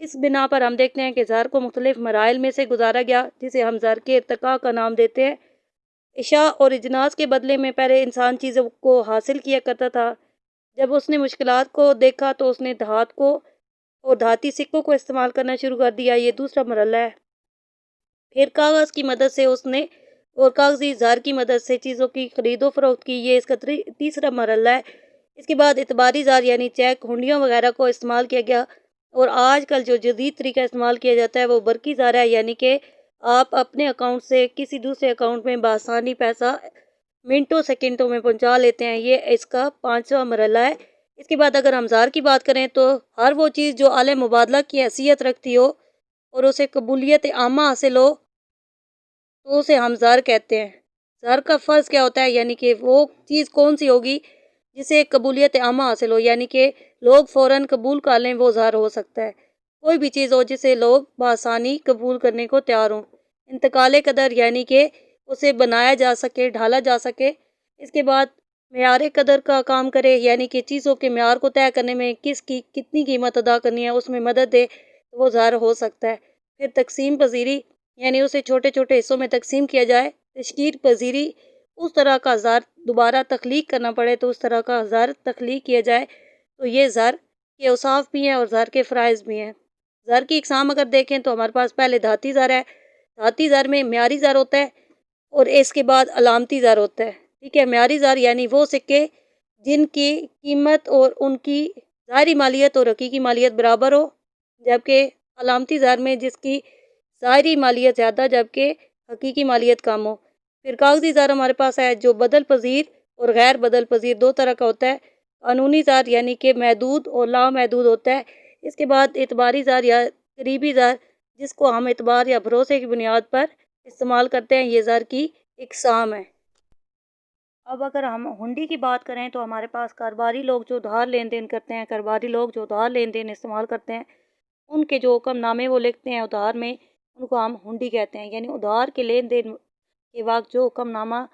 اس بنا پر ہم دیکھتے ہیں کہ زر کو مختلف مراحل میں سے گزارا گیا، جسے ہم زر کے ارتقاء کا نام دیتے ہیں۔ اشاع اور اجناس کے بدلے میں پہلے انسان چیزوں کو حاصل کیا کرتا تھا۔ جب اس نے مشکلات کو دیکھا تو اس نے دھات کو اور دھاتی سکوں کو استعمال کرنا شروع کر دیا، یہ دوسرا مرحلہ ہے۔ پھر کاغذ کی مدد سے اس نے اور کاغذی زر کی مدد سے چیزوں کی خرید و فروخت کی، یہ اس کا تیسرا مرحلہ ہے۔ اس کے بعد اعتباری زر یعنی چیک، ہنڈیوں وغیرہ کو استعمال کیا گیا، اور آج کل جو جدید طریقہ استعمال کیا جاتا ہے وہ برقی زر ہے، یعنی کہ آپ اپنے اکاؤنٹ سے کسی دوسرے اکاؤنٹ میں بآسانی پیسہ منٹوں سیکنڈوں میں پہنچا لیتے ہیں، یہ اس کا پانچواں مرحلہ ہے۔ اس کے بعد اگر ہم زر کی بات کریں تو ہر وہ چیز جو اعلی مبادلہ کی حیثیت رکھتی ہو اور اسے قبولیت عامہ حاصل ہو تو اسے ہم زر کہتے ہیں۔ زر کا فرض کیا ہوتا ہے، یعنی کہ وہ چیز کون سی ہوگی جسے قبولیت عامہ حاصل ہو، یعنی کہ لوگ فوراً قبول کر لیں، وہ زر ہو سکتا ہے۔ کوئی بھی چیز ہو جسے لوگ بآسانی قبول کرنے کو تیار ہوں۔ انتقال قدر یعنی کہ اسے بنایا جا سکے، ڈھالا جا سکے۔ اس کے بعد معیار قدر کا کام کرے، یعنی کہ چیزوں کے معیار کو طے کرنے میں کس کی کتنی قیمت ادا کرنی ہے اس میں مدد دے، تو وہ زر ہو سکتا ہے۔ پھر تقسیم پذیری یعنی اسے چھوٹے چھوٹے حصوں میں تقسیم کیا جائے۔ تشکیل پذیری اس طرح کا زر دوبارہ تخلیق کرنا پڑے تو اس طرح کا زر تخلیق کیا جائے، تو یہ زر کے اوصاف بھی ہیں اور زر کے فرائض بھی ہیں۔ زر کی اقسام اگر دیکھیں تو ہمارے پاس پہلے دھاتی زر ہے۔ دھاتی زر میں معیاری زر ہوتا ہے اور اس کے بعد علامتی زر ہوتا ہے، ٹھیک ہے۔ معیاری زر یعنی وہ سکے جن کی قیمت اور ان کی ظاہری مالیت اور حقیقی مالیت برابر ہو، جبکہ علامتی زر میں جس کی ظاہری مالیت زیادہ جبکہ حقیقی مالیت کم ہو۔ پھر کاغذی زر ہمارے پاس ہے جو بدل پذیر اور غیر بدل پذیر دو طرح کا ہوتا ہے۔ قانونی زر یعنی کہ محدود اور لامحدود ہوتا ہے۔ اس کے بعد اعتباری زر یا قریبی زر جس کو ہم اعتبار یا بھروسے کی بنیاد پر استعمال کرتے ہیں، یہ زر کی اقسام ہے۔ اب اگر ہم ہنڈی کی بات کریں تو ہمارے پاس کاروباری لوگ جو ادھار لین دین کرتے ہیں، کاروباری لوگ جو ادھار لین دین استعمال کرتے ہیں، ان کے جو حکم نامے وہ لکھتے ہیں ادھار میں، ان کو ہم ہنڈی کہتے ہیں۔ یعنی ادھار کے لین دین کے وقت جو حکم نامہ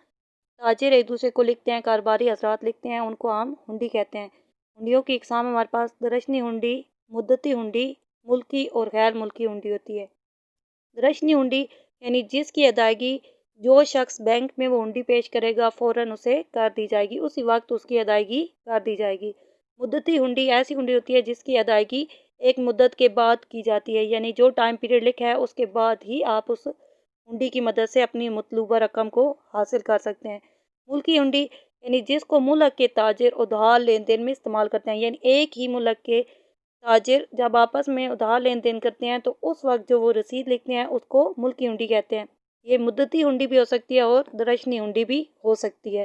تاجر ایک دوسرے کو لکھتے ہیں، کاروباری حضرات لکھتے ہیں، ان کو ہم ہنڈی کہتے ہیں۔ ہنڈیوں کی اقسام ہمارے پاس درشنی ہنڈی، مدتی ہنڈی، ملکی اور غیر ملکی ہنڈی ہوتی ہے۔ درشنی ہنڈی یعنی جس کی ادائیگی جو شخص بینک میں وہ ہنڈی پیش کرے گا فوراً اسے کر دی جائے گی، اسی وقت اس کی ادائیگی کر دی جائے گی۔ مدتی ہنڈی ایسی ہنڈی ہوتی ہے جس کی ادائیگی ایک مدت کے بعد کی جاتی ہے، یعنی جو ٹائم پیریڈ لکھا ہے اس کے بعد ہی آپ اس ہنڈی کی مدد سے اپنی مطلوبہ رقم کو حاصل کر سکتے ہیں۔ ملکی ہنڈی یعنی جس کو ملک کے تاجر ادھار لین دین میں استعمال کرتے ہیں، یعنی ایک ہی ملک کے تاجر جب آپس میں ادھار لین دین کرتے ہیں تو اس وقت جو وہ رسید لکھتے ہیں اس کو ملکی ہنڈی کہتے ہیں۔ یہ مدتی ہنڈی بھی ہو سکتی ہے اور درشنی ہنڈی بھی ہو سکتی ہے۔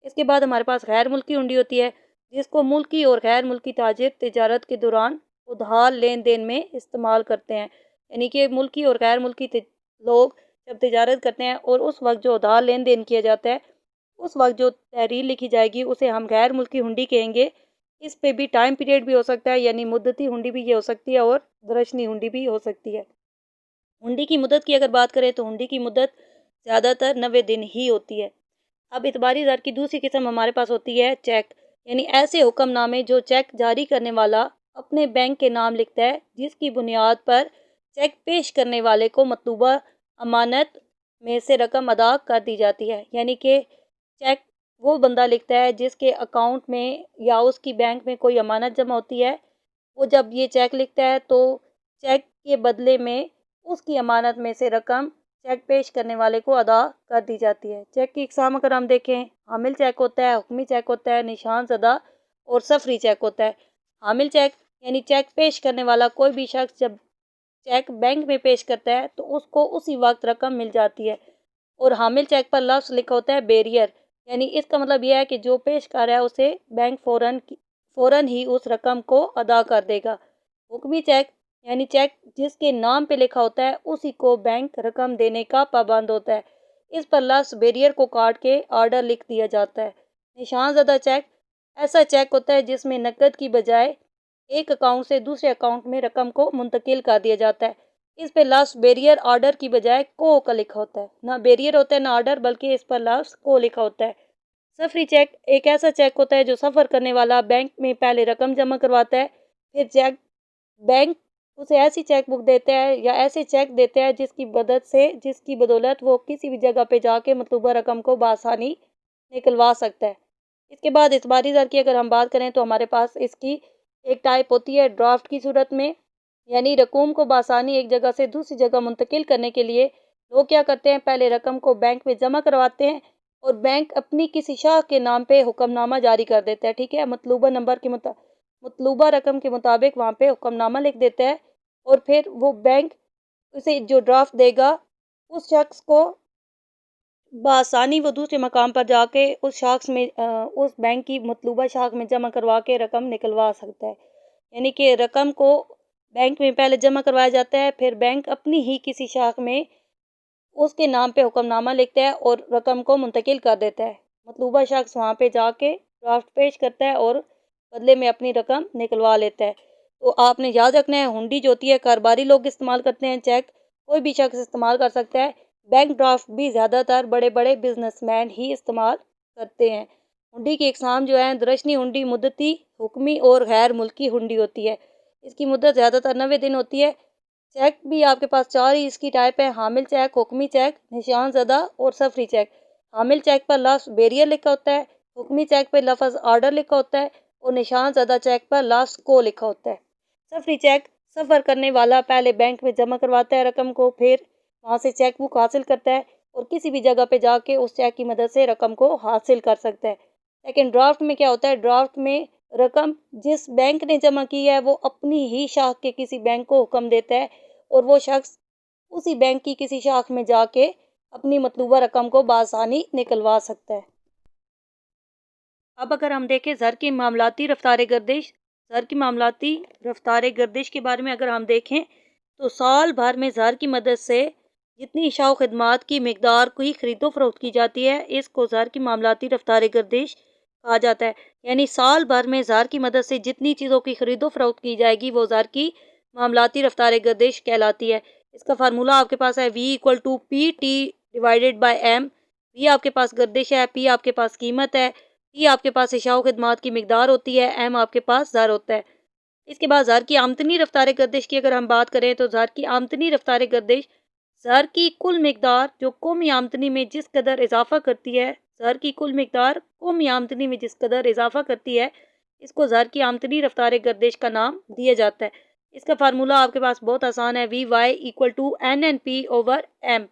اس کے بعد ہمارے پاس غیر ملکی ہنڈی ہوتی ہے جس کو ملکی اور غیر ملکی تاجر تجارت کے دوران ادھار لین دین میں استعمال کرتے ہیں، یعنی کہ ملکی اور غیر ملکی لوگ جب تجارت کرتے ہیں اور اس وقت جو ادھار لین دین کیا جاتا ہے اس وقت جو تحریر لکھی جائے گی اسے ہم غیر ملکی ہنڈی کہیں گے۔ اس پہ بھی ٹائم پیریڈ بھی ہو سکتا ہے، یعنی مدتی ہنڈی بھی یہ ہو سکتی ہے اور درشنی ہنڈی بھی ہو سکتی ہے۔ ہنڈی کی مدت کی اگر بات کریں تو ہنڈی کی مدت زیادہ تر 90 دن ہی ہوتی ہے۔ اب اعتباری زر کی دوسری قسم ہمارے پاس ہوتی ہے چیک، یعنی ایسے حکم نامے جو چیک جاری کرنے والا اپنے بینک کے نام لکھتا ہے، جس کی بنیاد پر چیک پیش کرنے والے کو مطلوبہ امانت میں سے رقم ادا کر دی جاتی ہے۔ یعنی کہ چیک وہ بندہ لکھتا ہے جس کے اکاؤنٹ میں یا اس کی بینک میں کوئی امانت جمع ہوتی ہے، وہ جب یہ چیک لکھتا ہے تو چیک کے بدلے میں اس کی امانت میں سے رقم چیک پیش کرنے والے کو ادا کر دی جاتی ہے۔ چیک کی اقسام اگر ہم دیکھیں، حامل چیک ہوتا ہے، حکمی چیک ہوتا ہے، نشان زدہ اور سفری چیک ہوتا ہے۔ حامل چیک یعنی چیک پیش کرنے والا کوئی بھی شخص جب چیک بینک میں پیش کرتا ہے تو اس کو اسی وقت رقم مل جاتی ہے، اور حامل چیک پر لفظ لکھا ہوتا ہے بیریئر، یعنی اس کا مطلب یہ ہے کہ جو پیش کر رہا ہے اسے بینک فوراً ہی اس رقم کو ادا کر دے گا۔ حکمی چیک یعنی چیک جس کے نام پہ لکھا ہوتا ہے اسی کو بینک رقم دینے کا پابند ہوتا ہے، اس پر لفظ بیریئر کو کاٹ کے آرڈر لکھ دیا جاتا ہے۔ نشان زدہ چیک ایسا چیک ہوتا ہے جس میں نقد کی بجائے ایک اکاؤنٹ سے دوسرے اکاؤنٹ میں رقم کو منتقل کر دیا جاتا ہے، اس پہ لفظ بیریئر آرڈر کی بجائے کو کا لکھا ہوتا ہے، نہ بیریئر ہوتا ہے نہ آرڈر، بلکہ اس پر لفظ کو لکھا ہوتا ہے۔ سفری چیک ایک ایسا چیک ہوتا ہے جو سفر کرنے والا بینک میں پہلے رقم جمع کرواتا ہے، پھر چیک بینک اسے ایسی چیک بک دیتا ہے یا ایسے چیک دیتا ہے جس کی بدولت وہ کسی بھی جگہ پہ جا کے مطلوبہ رقم کو بآسانی نکلوا سکتا ہے۔ اس کے بعد اعتباری زر کی اگر ہم بات کریں تو ہمارے پاس اس کی ایک ٹائپ ہوتی ہے ڈرافٹ کی صورت میں، یعنی رقوم کو بآسانی ایک جگہ سے دوسری جگہ منتقل کرنے کے لیے لوگ کیا کرتے ہیں، پہلے رقم کو بینک میں جمع کرواتے ہیں اور بینک اپنی کسی شاخ کے نام پہ حکم نامہ جاری کر دیتا ہے، ٹھیک ہے، مطلوبہ رقم کے مطابق وہاں پہ حکم نامہ لکھ دیتا ہے اور پھر وہ بینک اسے جو ڈرافٹ دے گا اس شخص کو بآسانی وہ دوسرے مقام پر جا کے اس بینک کی مطلوبہ شاخ میں جمع کروا کے رقم نکلوا سکتا ہے۔ یعنی کہ رقم کو بینک میں پہلے جمع کروایا جاتا ہے، پھر بینک اپنی ہی کسی شاخ میں اس کے نام پہ حکم نامہ لکھتا ہے اور رقم کو منتقل کر دیتا ہے۔ مطلوبہ شخص وہاں پہ جا کے ڈرافٹ پیش کرتا ہے اور بدلے میں اپنی رقم نکلوا لیتا ہے۔ تو آپ نے یاد رکھنا ہے، ہنڈی جو ہوتی ہے کاروباری لوگ استعمال کرتے ہیں، چیک کوئی بھی شخص استعمال کر سکتا ہے، بینک ڈرافٹ بھی زیادہ تر بڑے بڑے بزنس مین ہی استعمال کرتے ہیں۔ ہنڈی کی اقسام جو ہیں، درشنی ہنڈی، مدتی، حکمی اور غیر ملکی ہنڈی ہوتی ہے۔ اس کی مدت زیادہ تر 90 دن ہوتی ہے۔ چیک بھی آپ کے پاس 4 ہی اس کی ٹائپ ہے، حامل چیک، حکمی چیک، نشان زدہ اور سفری چیک۔ حامل چیک پر لفظ بیریئر لکھا ہوتا ہے، حکمی چیک پر لفظ آرڈر لکھا ہوتا ہے اور نشان زدہ چیک پر لفظ کو لکھا ہوتا ہے۔ سفری چیک سفر کرنے والا پہلے بینک میں جمع کرواتا ہے رقم کو، پھر وہاں سے چیک بک حاصل کرتا ہے اور کسی بھی جگہ پہ جا کے اس چیک کی مدد سے رقم کو حاصل کر سکتا ہے۔ لیکن ڈرافٹ میں کیا ہوتا ہے، ڈرافٹ میں رقم جس بینک نے جمع کی ہے وہ اپنی ہی شاخ کے کسی بینک کو حکم دیتا ہے اور وہ شخص اسی بینک کی کسی شاخ میں جا کے اپنی مطلوبہ رقم کو بآسانی نکلوا سکتا ہے۔ اب اگر ہم دیکھیں زر کی معاملاتی رفتار گردش کے بارے میں اگر ہم دیکھیں تو سال بھر میں زر کی مدد سے جتنی اشیاء و خدمات کی مقدار کی خرید و فروخت کی جاتی ہے اس کو زر کی معاملاتی رفتار گردش کہا جاتا ہے۔ یعنی سال بھر میں زر کی مدد سے جتنی چیزوں کی خرید و فروخت کی جائے گی وہ زر کی معاملاتی رفتار گردش کہلاتی ہے۔ اس کا فارمولہ آپ کے پاس ہے V=PT/M۔ V آپ کے پاس گردش ہے، P آپ کے پاس قیمت ہے، T آپ کے پاس اشیاء و خدمات کی مقدار ہوتی ہے، M آپ کے پاس زر ہوتا ہے۔ اس کے بعد زر کی آمدنی رفتار گردش کی اگر ہم بات کریں تو زر کی آمدنی رفتار گردش زر کی کل مقدار جو قومی آمدنی میں جس قدر اضافہ کرتی ہے، زر کی کل مقدار قومی آمدنی میں جس قدر اضافہ کرتی ہے اس کو زر کی آمدنی رفتار گردش کا نام دیا جاتا ہے۔ اس کا فارمولہ آپ کے پاس بہت آسان ہے، VY=NNP/M۔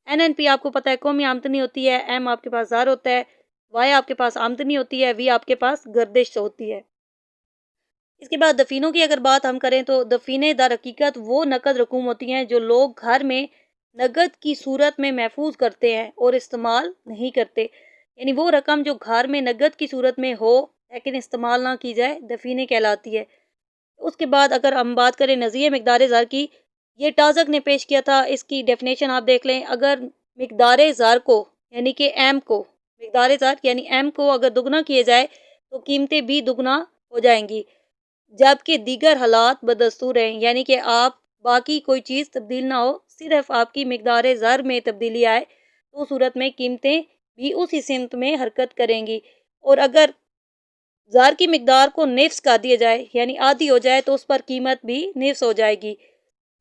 NNP آپ کو پتہ ہے قومی آمدنی ہوتی ہے، M آپ کے پاس زر ہوتا ہے، Y آپ کے پاس آمدنی ہوتی ہے، V آپ کے پاس گردش ہوتی ہے۔ اس کے بعد دفینوں کی اگر بات ہم کریں تو دفینے در حقیقت وہ نقد رقوم ہوتی ہیں جو لوگ گھر میں نقد کی صورت میں محفوظ کرتے ہیں اور استعمال نہیں کرتے۔ یعنی وہ رقم جو گھر میں نقد کی صورت میں ہو لیکن استعمال نہ کی جائے دفینے کہلاتی ہے۔ اس کے بعد اگر ہم بات کریں نظریہ مقدار زر کی، یہ ٹازک نے پیش کیا تھا، اس کی ڈیفینیشن آپ دیکھ لیں۔ اگر مقدار زر کو یعنی کہ ایم کو اگر دگنا کیے جائے تو قیمتیں بھی دگنا ہو جائیں گی، جبکہ دیگر حالات بدستور ہیں، یعنی کہ آپ باقی کوئی چیز تبدیل نہ ہو، صرف آپ کی مقدار زر میں تبدیلی آئے تو صورت میں قیمتیں بھی اسی سمت میں حرکت کریں گی، اور اگر زر کی مقدار کو نفس کر دیا جائے یعنی آدھی ہو جائے تو اس پر قیمت بھی نفس ہو جائے گی۔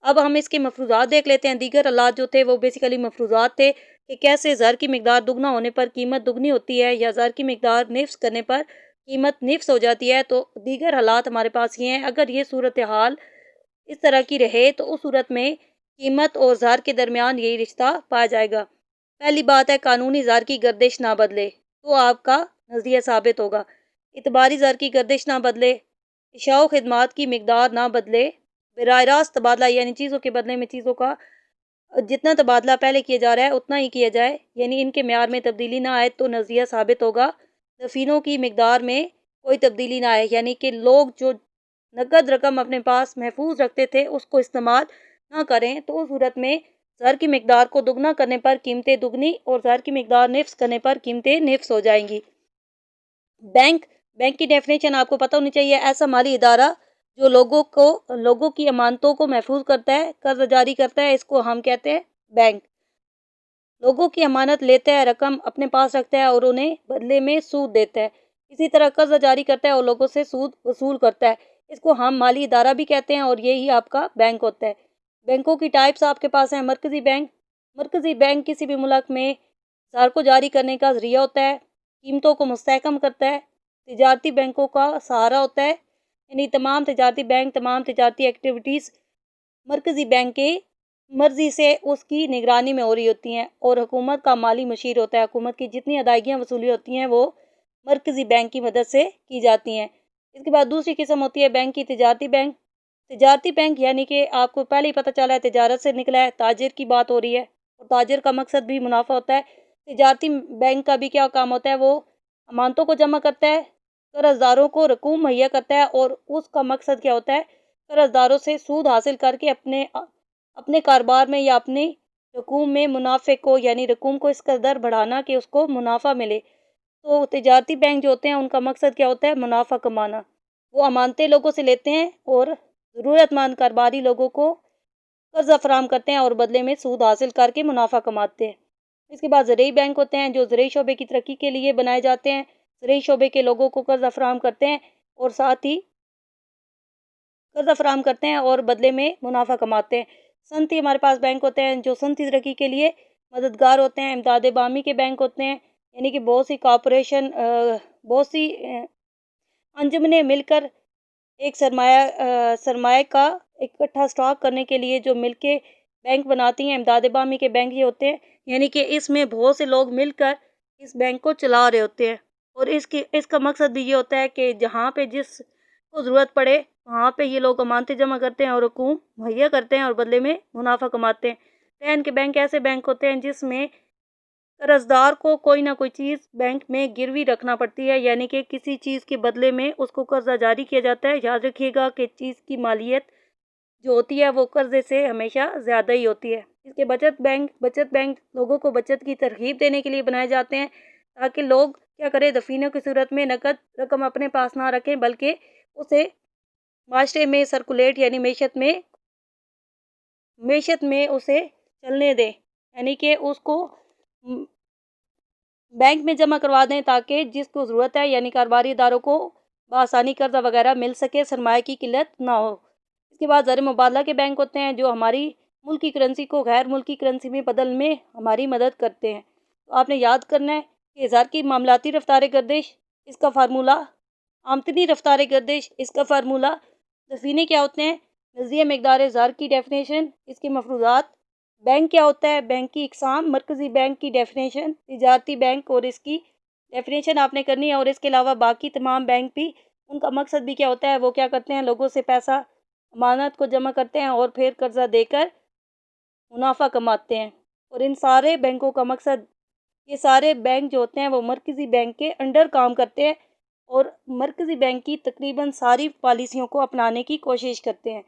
اب ہم اس کے مفروضات دیکھ لیتے ہیں۔ دیگر حالات جو تھے وہ بیسیکلی مفروضات تھے کہ کیسے زر کی مقدار دگنا ہونے پر قیمت دگنی ہوتی ہے یا زر کی مقدار نفس کرنے پر قیمت نفس ہو جاتی ہے۔ تو دیگر حالات ہمارے پاس یہ ہیں، اگر یہ صورتحال اس طرح کی رہے تو اس صورت میں قیمت اور زر کے درمیان یہی رشتہ پایا جائے گا۔ پہلی بات ہے قانونی زر کی گردش نہ بدلے تو آپ کا نظریہ ثابت ہوگا۔ اعتباری زر کی گردش نہ بدلے، اشیاء و خدمات کی مقدار نہ بدلے، براہ راست تبادلہ یعنی چیزوں کے بدلے میں چیزوں کا جتنا تبادلہ پہلے کیا جا رہا ہے اتنا ہی کیا جائے، یعنی ان کے معیار میں تبدیلی نہ آئے تو نظریہ ثابت ہوگا۔ دفینوں کی مقدار میں کوئی تبدیلی نہ آئے، یعنی کہ لوگ جو نقد رقم اپنے پاس محفوظ رکھتے تھے اس کو استعمال نہ کریں تو اس صورت میں زر کی مقدار کو دگنا کرنے پر قیمتیں دگنی اور زر کی مقدار نفس کرنے پر قیمتیں نفس ہو جائیں گی۔ بینک کی ڈیفینیشن آپ کو پتہ ہونی چاہیے، ایسا مالی ادارہ جو لوگوں کی امانتوں کو محفوظ کرتا ہے، قرض جاری کرتا ہے، اس کو ہم کہتے ہیں بینک۔ لوگوں کی امانت لیتا ہے، رقم اپنے پاس رکھتا ہے اور انہیں بدلے میں سود دیتا ہے، اسی طرح قرض جاری کرتا ہے اور لوگوں سے سود وصول کرتا ہے۔ اس کو ہم مالی ادارہ بھی کہتے ہیں اور یہی آپ کا بینک ہوتا ہے۔ بینکوں کی ٹائپس آپ کے پاس ہیں۔ مرکزی بینک، مرکزی بینک کسی بھی ملک میں اسعار کو جاری کرنے کا ذریعہ ہوتا ہے، قیمتوں کو مستحکم کرتا ہے، تجارتی بینکوں کا سہارا ہوتا ہے، یعنی تمام تجارتی بینک تمام تجارتی ایکٹیویٹیز مرکزی بینک کی مرضی سے اس کی نگرانی میں ہو رہی ہوتی ہیں، اور حکومت کا مالی مشیر ہوتا ہے۔ حکومت کی جتنی ادائیگیاں وصولی ہوتی ہیں وہ مرکزی بینک کی مدد سے کی جاتی ہیں۔ اس کے بعد دوسری قسم ہوتی ہے بینک کی تجارتی بینک۔ تجارتی بینک یعنی کہ آپ کو پہلے ہی پتہ چلا ہے تجارت سے نکلا ہے، تاجر کی بات ہو رہی ہے، اور تاجر کا مقصد بھی منافع ہوتا ہے۔ تجارتی بینک کا بھی کیا کام ہوتا ہے؟ وہ امانتوں کو جمع کرتا ہے، قرض داروں کو رقوم مہیا کرتا ہے، اور اس کا مقصد کیا ہوتا ہے؟ قرض داروں سے سود حاصل کر کے اپنے کاروبار میں یا اپنی رقوم میں منافع کو، یعنی رقوم کو اس قدر بڑھانا کہ اس کو منافع ملے۔ تو تجارتی بینک جو ہوتے ہیں ان کا مقصد کیا ہوتا ہے؟ منافع کمانا۔ وہ امانتیں لوگوں سے لیتے ہیں اور ضرورت مند کاروباری لوگوں کو قرضہ فراہم کرتے ہیں اور بدلے میں سود حاصل کر کے منافع کماتے ہیں۔ اس کے بعد زرعی بینک ہوتے ہیں جو زرعی شعبے کی ترقی کے لیے بنائے جاتے ہیں، زرعی شعبے کے لوگوں کو قرضہ فراہم کرتے ہیں اور ساتھ ہی قرضہ فراہم کرتے ہیں اور بدلے میں منافع کماتے ہیں۔ صنعتی ہمارے پاس بینک ہوتے ہیں جو صنعتی ترقی کے لیے مددگار ہوتے ہیں۔ امداد باہمی کے بینک ہوتے ہیں، یعنی کہ بہت سی انجمنیں مل کر ایک سرمایہ کا اکٹھا اسٹاک کرنے کے لیے جو مل کے بینک بناتی ہیں۔ امداد باہمی کے بینک یہ ہوتے ہیں، یعنی کہ اس میں بہت سے لوگ مل کر اس بینک کو چلا رہے ہوتے ہیں، اور اس کا مقصد بھی یہ ہوتا ہے کہ جہاں پہ جس کو ضرورت پڑے وہاں پہ یہ لوگ امانتیں جمع کرتے ہیں اور رقوم مہیا کرتے ہیں اور بدلے میں منافع کماتے ہیں۔ رہن کے بینک ایسے بینک ہوتے ہیں جس میں قرض دار کو کوئی نہ کوئی چیز بینک میں گروی رکھنا پڑتی ہے، یعنی کہ کسی چیز کے بدلے میں اس کو قرضہ جاری کیا جاتا ہے۔ یاد رکھیے گا کہ چیز کی مالیت جو ہوتی ہے وہ قرضے سے ہمیشہ زیادہ ہی ہوتی ہے۔ اس کے بچت بینک لوگوں کو بچت کی ترغیب دینے کے لیے بنائے جاتے ہیں تاکہ لوگ کیا کریں، دفینوں کی صورت میں نقد رقم اپنے پاس نہ رکھیں بلکہ اسے معاشرے میں سرکولیٹ یعنی معیشت میں اسے چلنے دیں، یعنی کہ اس کو بینک میں جمع کروا دیں تاکہ جس کو ضرورت ہے یعنی کاروباری اداروں کو بآسانی قرضہ وغیرہ مل سکے، سرمایہ کی قلت نہ ہو۔ اس کے بعد زر مبادلہ کے بینک ہوتے ہیں جو ہماری ملکی کرنسی کو غیر ملکی کرنسی میں بدلنے میں ہماری مدد کرتے ہیں۔ تو آپ نے یاد کرنا ہے کہ زر کی معاملاتی رفتار گردش، اس کا فارمولہ آمدنی رفتار گردش، اس کا فارمولہ دفینے کیا ہوتے ہیں، نظریہ مقدار زر کی ڈیفینیشن، اس کے مفروضات، بینک کیا ہوتا ہے، بینک کی اقسام، مرکزی بینک کی ڈیفینیشن، تجارتی بینک اور اس کی ڈیفینیشن آپ نے کرنی ہے، اور اس کے علاوہ باقی تمام بینک بھی ان کا مقصد بھی کیا ہوتا ہے، وہ کیا کرتے ہیں، لوگوں سے پیسہ امانت کو جمع کرتے ہیں اور پھر قرضہ دے کر منافع کماتے ہیں۔ اور ان سارے بینکوں کا مقصد، یہ سارے بینک جو ہوتے ہیں وہ مرکزی بینک کے انڈر کام کرتے ہیں اور مرکزی بینک کی تقریباً ساری پالیسیوں کو اپنانے کی کوشش کرتے ہیں۔